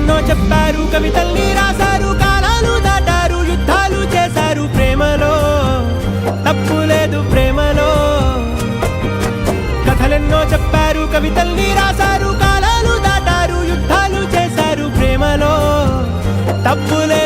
కథలెన్నో చెప్పారు, కవితల్ని రాశారు, కాలాలు దాటారు, యుద్ధాలు చేశారు. ప్రేమలో తప్పు లేదు, ప్రేమలో. కథలెన్నో చెప్పారు, కవితల్ని రాశారు, కాలాలు దాటారు, యుద్ధాలు చేశారు. ప్రేమలో తప్పు లేదు.